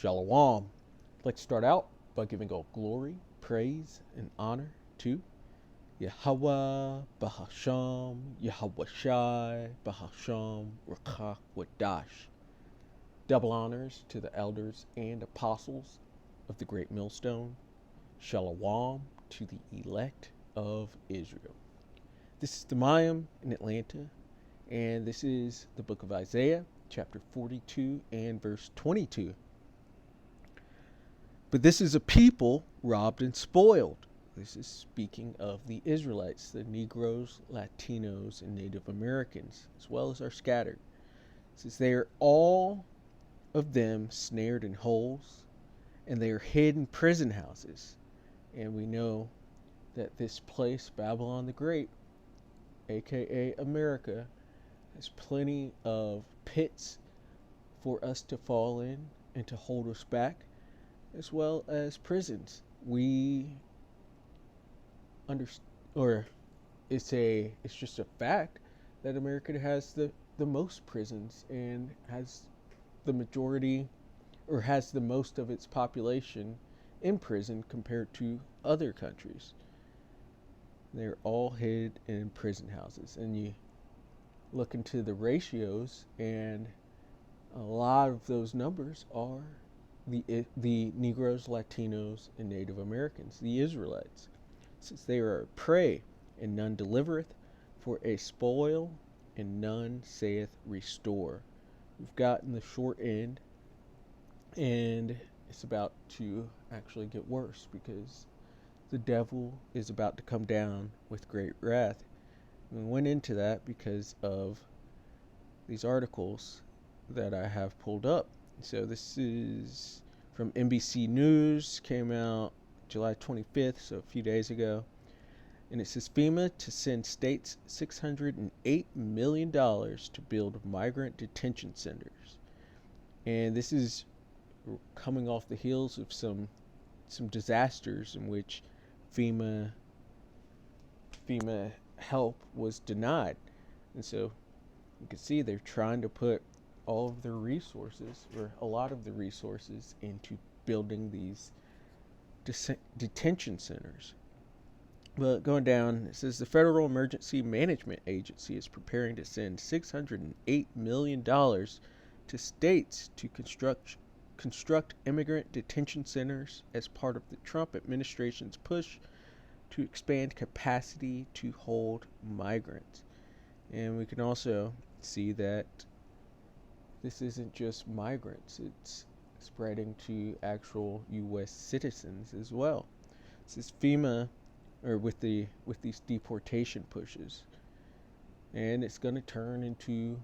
Shalom. Let's start out by giving all glory, praise, and honor to Yahweh, Bahasham, Yahweh Shai, Bahasham, Rakach, Wadash. Double honors to the elders and apostles of the Great Millstone. Shalom to the elect of Israel. This is the Mayim in Atlanta, and this is the book of Isaiah, chapter 42 and verse 22. But this is a people robbed and spoiled. This is speaking of the Israelites, the Negroes, Latinos, and Native Americans, as well as our scattered. It says they are all of them snared in holes, and they are hid in prison houses. And we know that this place, Babylon the Great, aka America, has plenty of pits for us to fall in and to hold us back, as well as prisons. We understand, or it's just a fact that America has the most prisons and has the majority, or has the most of its population in prison compared to other countries. They're all hid in prison houses, and you look into the ratios, and a lot of those numbers are the Negroes, Latinos, and Native Americans, the Israelites, since they are a prey, and none delivereth, for a spoil, and none saith restore. We've gotten the short end, and it's about to actually get worse because the devil is about to come down with great wrath. We went into that because of these articles that I have pulled up. So this is from NBC News, came out July 25th, so a few days ago. And it says FEMA to send states $608 million to build migrant detention centers. And this is coming off the heels of some disasters in which FEMA help was denied. And so you can see they're trying to put all of their resources, or a lot of the resources, into building these detention centers. But going down, it says the Federal Emergency Management Agency is preparing to send $608 million to states to construct immigrant detention centers as part of the Trump administration's push to expand capacity to hold migrants. And we can also see that this isn't just migrants, it's spreading to actual U.S. citizens as well. This is FEMA, or with these deportation pushes, and it's going to turn into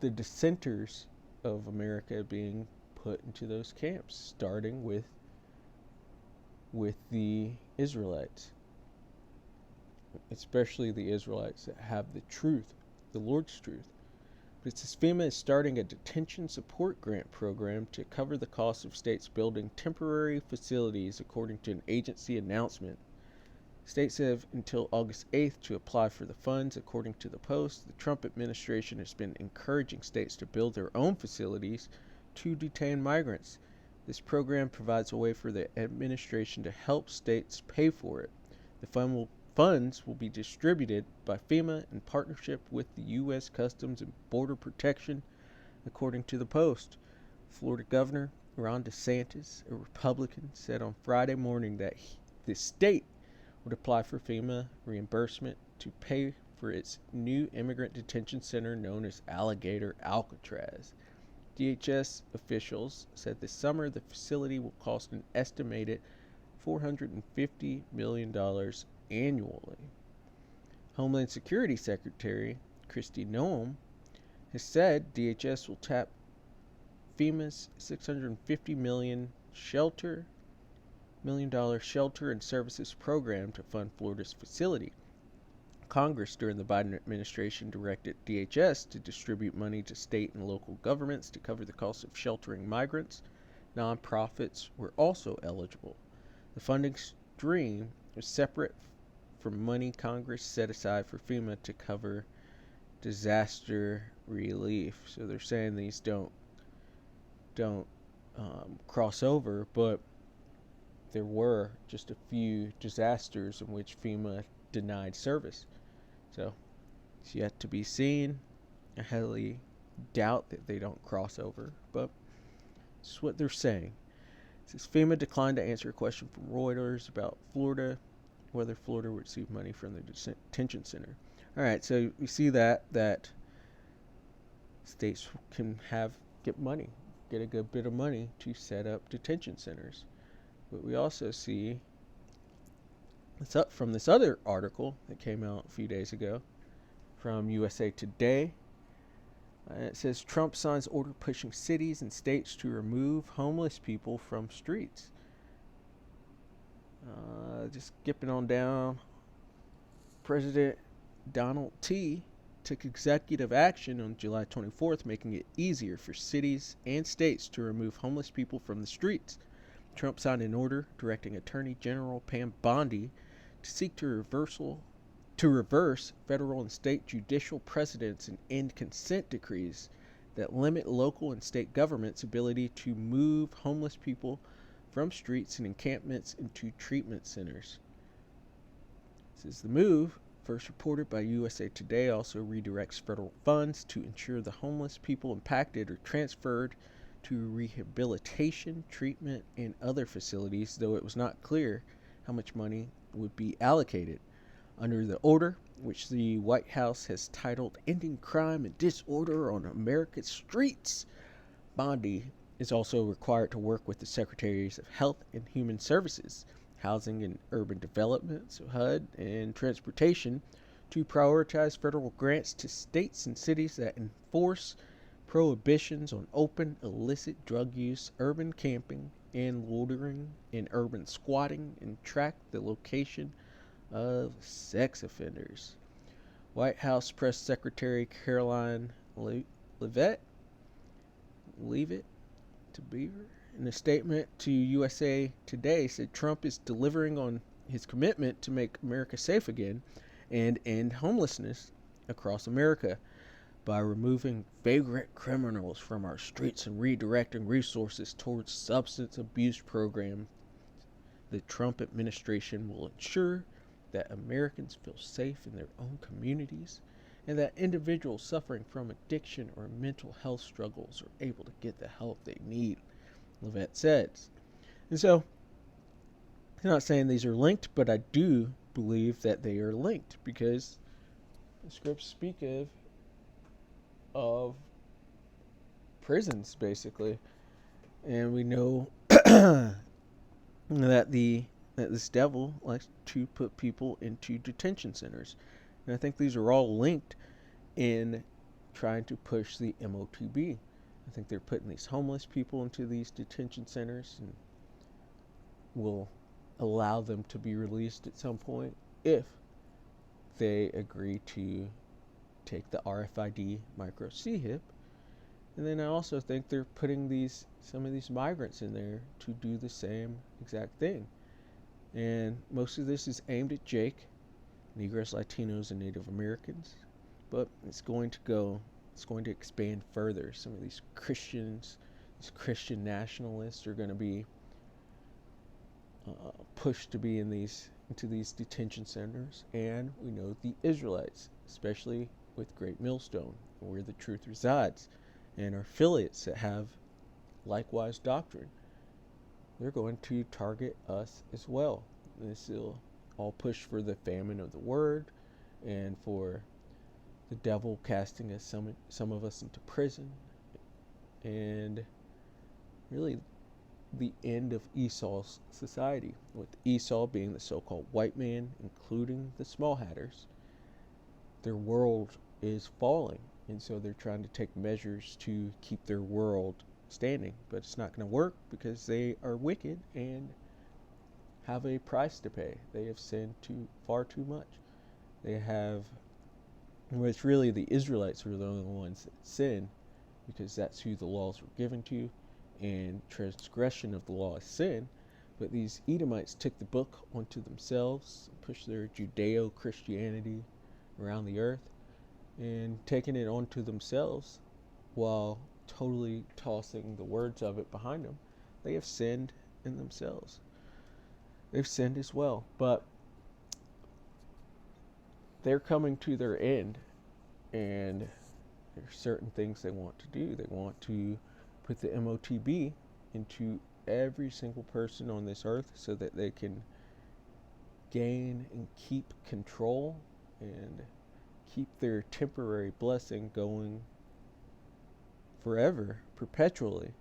the dissenters of America being put into those camps, starting with the Israelites, especially the Israelites that have the truth, the Lord's truth. But it says FEMA is starting a detention support grant program to cover the cost of states building temporary facilities, according to an agency announcement. States have until August 8th to apply for the funds, according to the Post. The Trump administration has been encouraging states to build their own facilities to detain migrants. This program provides a way for the administration to help states pay for it. The funds will be distributed by FEMA in partnership with the U.S. Customs and Border Protection, according to the Post. Florida Governor Ron DeSantis, a Republican, said on Friday morning that the state would apply for FEMA reimbursement to pay for its new immigrant detention center known as Alligator Alcatraz. DHS officials said this summer the facility will cost an estimated $450 million annually. Homeland Security Secretary Kristi Noem has said DHS will tap FEMA's $650 million shelter and services program to fund Florida's facility. Congress during the Biden administration directed DHS to distribute money to state and local governments to cover the cost of sheltering migrants. Nonprofits were also eligible. The funding stream was separate from money Congress set aside for FEMA to cover disaster relief. So they're saying these don't don't cross over, but there were just a few disasters in which FEMA denied service. So it's yet to be seen. I highly doubt that they don't cross over, but it's what they're saying. It says FEMA declined to answer a question from Reuters about Florida, whether Florida would receive money from the detention center. All right, so we see that states can get a good bit of money to set up detention centers. But we also see it's up from this other article that came out a few days ago from USA Today. It says Trump signs order pushing cities and states to remove homeless people from streets. Just skipping on down, President Donald T. took executive action on July 24th, making it easier for cities and states to remove homeless people from the streets. Trump signed an order directing Attorney General Pam Bondi to seek to reverse federal and state judicial precedents and end consent decrees that limit local and state governments' ability to move homeless people from streets and encampments into treatment centers. This is the move, first reported by USA Today, also redirects federal funds to ensure the homeless people impacted are transferred to rehabilitation, treatment, and other facilities, though it was not clear how much money would be allocated. Under the order, which the White House has titled Ending Crime and Disorder on America's Streets, Bondi is also required to work with the Secretaries of Health and Human Services, Housing and Urban Development, so HUD, and Transportation to prioritize federal grants to states and cities that enforce prohibitions on open illicit drug use, urban camping, and loitering, and urban squatting, and track the location of sex offenders. White House Press Secretary Caroline Leavitt to Beaver, in a statement to USA Today, said Trump is delivering on his commitment to make America safe again and end homelessness across America by removing vagrant criminals from our streets and redirecting resources towards substance abuse programs. The Trump administration will ensure that Americans feel safe in their own communities and that individuals suffering from addiction or mental health struggles are able to get the help they need, Leavitt says. And so, I'm not saying these are linked, but I do believe that they are linked because the scripts speak of prisons, basically. And we know that this devil likes to put people into detention centers. And I think these are all linked in trying to push the MOTB. I think they're putting these homeless people into these detention centers and will allow them to be released at some point if they agree to take the RFID micro C-hip. And then I also think they're putting some of these migrants in there to do the same exact thing. And most of this is aimed at Jake, Negroes, Latinos, and Native Americans. But it's going to expand further. Some of these Christian nationalists are going to be pushed to be into these detention centers. And we know the Israelites, especially with Great Millstone, where the truth resides, and our affiliates that have likewise doctrine, they're going to target us as well. This will all push for the famine of the word and for the devil casting us, some of us into prison, and really the end of Esau's society, with Esau being the so-called white man, including the small hatters. Their world is falling, and so they're trying to take measures to keep their world standing, but it's not going to work because they are wicked and have a price to pay. They have sinned far too much. It's really the Israelites who are the only ones that sin, because that's who the laws were given to, and transgression of the law is sin. But these Edomites took the book onto themselves, pushed their Judeo-Christianity around the earth, and taking it onto themselves while totally tossing the words of it behind them, they have sinned in themselves. They've sinned as well, but they're coming to their end, and there's certain things they want to do. They want to put the MOTB into every single person on this earth so that they can gain and keep control and keep their temporary blessing going forever, perpetually.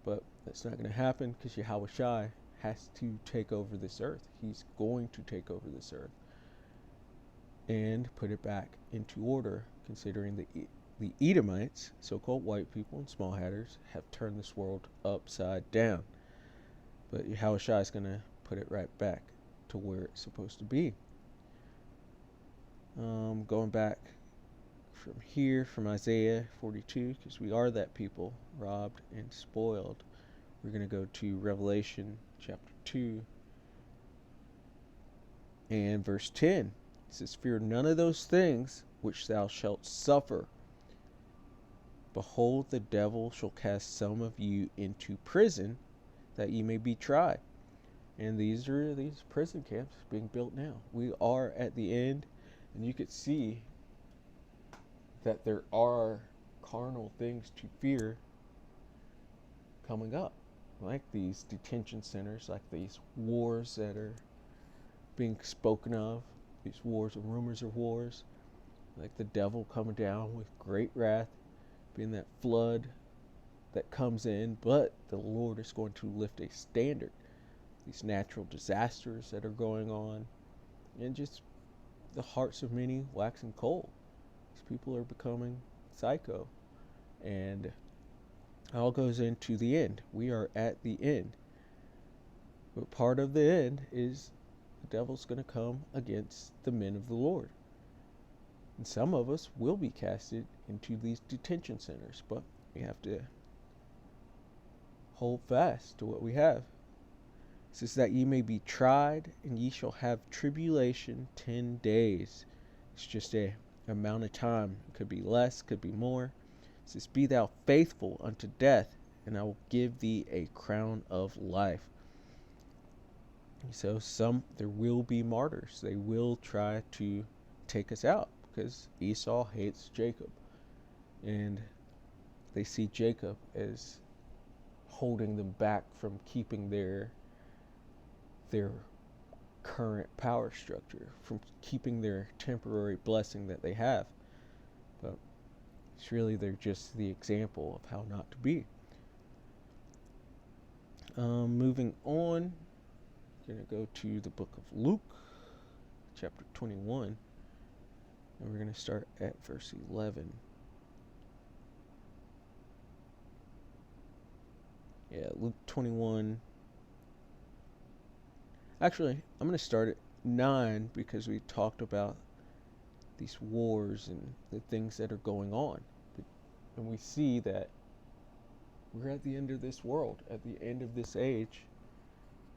But that's not going to happen because Yahweh Shai has to take over this earth. He's going to take over this earth and put it back into order, considering the Edomites, so-called white people and small hatters, have turned this world upside down. But Yahweh Shai is going to put it right back to where it's supposed to be. Going back from here, from Isaiah 42, because we are that people, robbed and spoiled. We're going to go to Revelation chapter 2 and verse 10. It says, "Fear none of those things which thou shalt suffer. Behold, the devil shall cast some of you into prison, that ye may be tried." And these are these prison camps being built now. We are at the end, and you could see that there are carnal things to fear coming up, like these detention centers, like these wars that are being spoken of, these wars and rumors of wars, like the devil coming down with great wrath, being that flood that comes in, but the Lord is going to lift a standard. These natural disasters that are going on, and just the hearts of many waxing cold. These people are becoming psycho, and it all goes into the end. We are at the end, but part of the end is the devil's going to come against the men of the Lord, and some of us will be casted into these detention centers, but we have to hold fast to what we have. It says that ye may be tried, and ye shall have tribulation 10 days. It's just a amount of time. It could be less, could be more. It says, "Be thou faithful unto death, and I will give thee a crown of life." So there will be martyrs. They will try to take us out because Esau hates Jacob, and they see Jacob as holding them back from keeping their current power structure, from keeping their temporary blessing that they have. But it's really, they're just the example of how not to be. Moving on, we're going to go to the book of Luke, chapter 21, and we're going to start at verse 11. Yeah, Luke 21. Actually, I'm going to start at 9 because we talked about these wars and the things that are going on. And we see that we're at the end of this world, at the end of this age.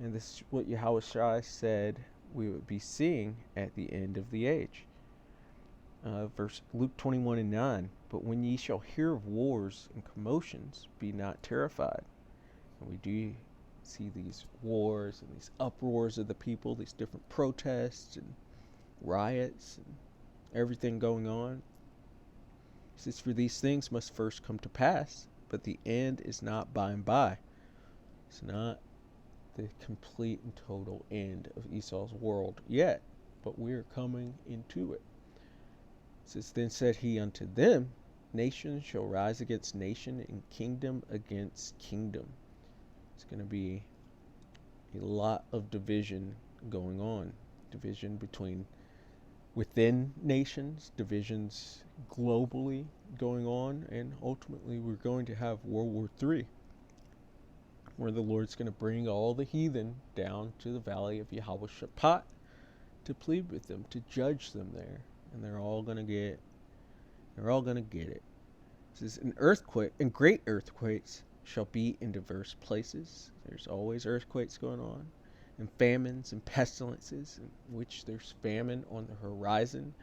And this is what Yahweh Shai said we would be seeing at the end of the age. Verse Luke 21 and 9. "But when ye shall hear of wars and commotions, be not terrified." And we do see these wars and these uproars of the people, these different protests and riots and everything going on. It says, "For these things must first come to pass, but the end is not by and by." It's not the complete and total end of Esau's world yet, but we are coming into it. It says, "Then said he unto them, Nation shall rise against nation, and kingdom against kingdom." It's going to be a lot of division going on. Division within nations, divisions globally going on, and ultimately we're going to have World War III, where the Lord's going to bring all the heathen down to the valley of Yahweh Shaphat to plead with them, to judge them there, and they're all going to get it. It says, "An earthquake and great earthquakes shall be in diverse places." There's always earthquakes going on, and famines and pestilences, in which there's famine on the horizon.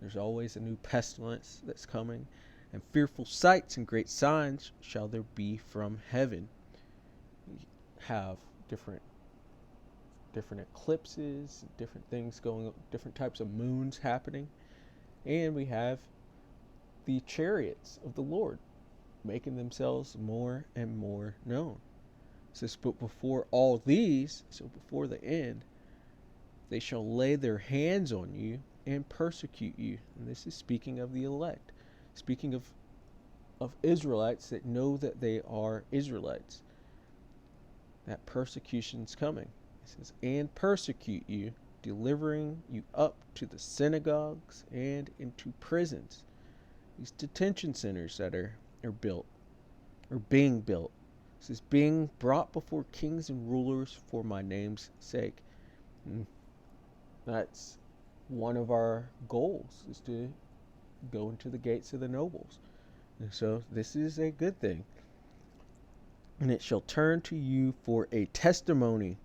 There's always a new pestilence that's coming, And fearful sights and great signs shall there be from heaven. We have different eclipses, different things going, different types of moons happening, and we have the chariots of the Lord making themselves more and more known. It says, but before all these, so before the end, they shall lay their hands on you and persecute you. And this is speaking of the elect, speaking of Israelites that know that they are Israelites. That persecution's coming. It says, and persecute you, delivering you up to the synagogues and into prisons. These detention centers that are built, or being built. It says, being brought before kings and rulers for my name's sake. And that's one of our goals, is to go into the gates of the nobles. And so this is a good thing. And it shall turn to you for a testimony.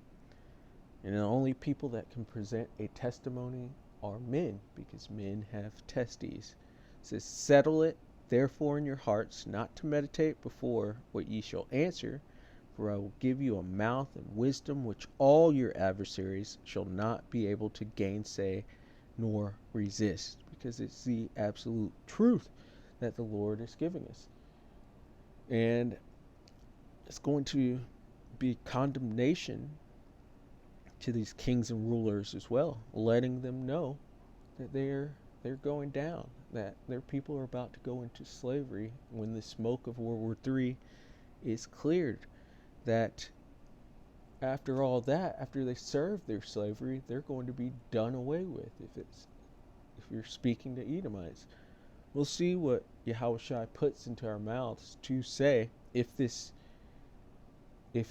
And the only people that can present a testimony are men, because men have testes. It says, settle it therefore in your hearts, not to meditate before what ye shall answer, for I will give you a mouth and wisdom which all your adversaries shall not be able to gainsay nor resist, because it's the absolute truth that the Lord is giving us. And it's going to be condemnation to these kings and rulers as well, letting them know that they're going down, that their people are about to go into slavery when the smoke of World War III is cleared. That after all that, after they serve their slavery, they're going to be done away with. If you're speaking to Edomites, we'll see what Yahushua puts into our mouths to say if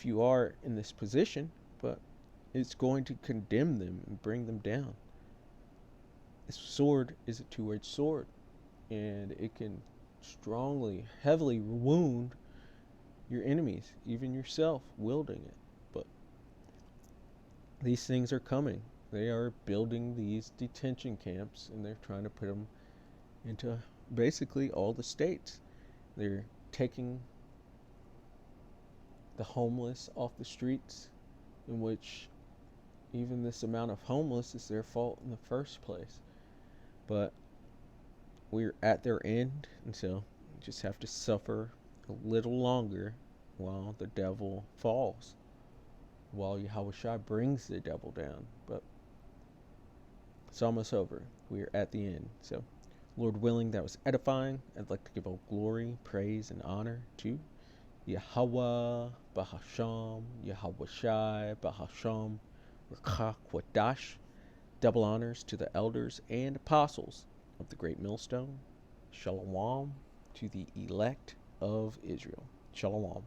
you are in this position, but it's going to condemn them and bring them down. This sword is a two-edged sword, and it can strongly, heavily wound your enemies, even yourself wielding it. But these things are coming. They are building these detention camps, and they're trying to put them into basically all the states. They're taking the homeless off the streets, in which even this amount of homeless is their fault in the first place. But we're at their end, and so we just have to suffer a little longer while the devil falls, while Yahushua brings the devil down. But it's almost over. We're at the end. So, Lord willing, that was edifying. I'd like to give all glory, praise, and honor to Yahweh, Bahasham, Yahushai, Bahasham, Rakha Kwadash. Double honors to the elders and apostles of the great millstone. Shalom to the elect of Israel. Shalom.